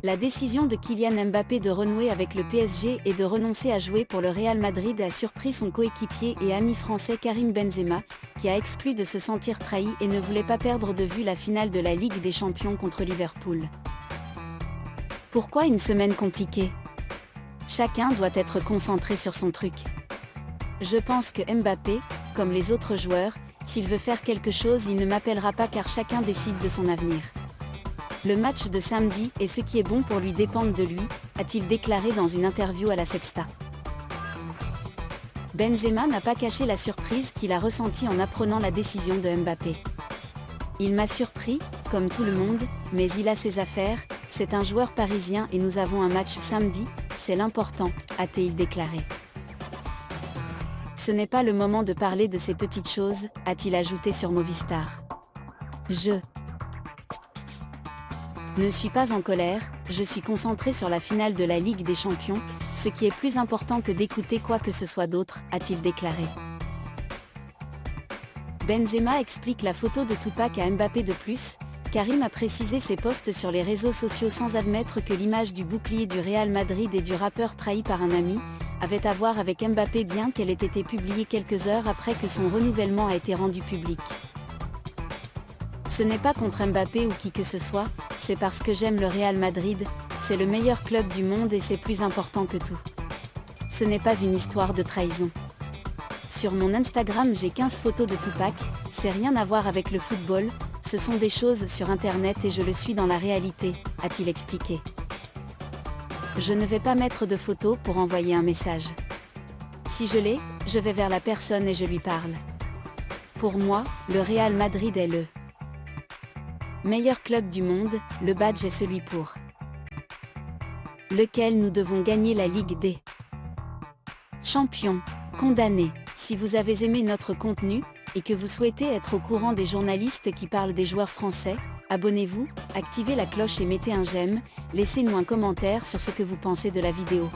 La décision de Kylian Mbappé de renouer avec le PSG et de renoncer à jouer pour le Real Madrid a surpris son coéquipier et ami français Karim Benzema, qui a exclu de se sentir trahi et ne voulait pas perdre de vue la finale de la Ligue des Champions contre Liverpool. Pourquoi une semaine compliquée? Chacun doit être concentré sur son truc. Je pense que Mbappé, comme les autres joueurs, s'il veut faire quelque chose, il ne m'appellera pas car chacun décide de son avenir. Le match de samedi et ce qui est bon pour lui dépendent de lui, a-t-il déclaré dans une interview à La Sexta. Benzema n'a pas caché la surprise qu'il a ressentie en apprenant la décision de Mbappé. Il m'a surpris, comme tout le monde, mais il a ses affaires, c'est un joueur parisien et nous avons un match samedi, c'est l'important, a-t-il déclaré. Ce n'est pas le moment de parler de ces petites choses, a-t-il ajouté sur Movistar. Je ne suis pas en colère, je suis concentré sur la finale de la Ligue des Champions, ce qui est plus important que d'écouter quoi que ce soit d'autre, a-t-il déclaré. Benzema explique la photo de Tupac à Mbappé de plus. Karim a précisé ses posts sur les réseaux sociaux sans admettre que l'image du bouclier du Real Madrid et du rappeur trahi par un ami avait à voir avec Mbappé, bien qu'elle ait été publiée quelques heures après que son renouvellement a été rendu public. Ce n'est pas contre Mbappé ou qui que ce soit, c'est parce que j'aime le Real Madrid, c'est le meilleur club du monde et c'est plus important que tout. Ce n'est pas une histoire de trahison. Sur mon Instagram j'ai 15 photos de Tupac, c'est rien à voir avec le football, ce sont des choses sur internet et je le suis dans la réalité, a-t-il expliqué. Je ne vais pas mettre de photos pour envoyer un message. Si je l'ai, je vais vers la personne et je lui parle. Pour moi, le Real Madrid est le meilleur club du monde, le badge est celui pour lequel nous devons gagner la Ligue des Champions. Condamné. Si vous avez aimé notre contenu, et que vous souhaitez être au courant des journalistes qui parlent des joueurs français, abonnez-vous, activez la cloche et mettez un j'aime, laissez-nous un commentaire sur ce que vous pensez de la vidéo.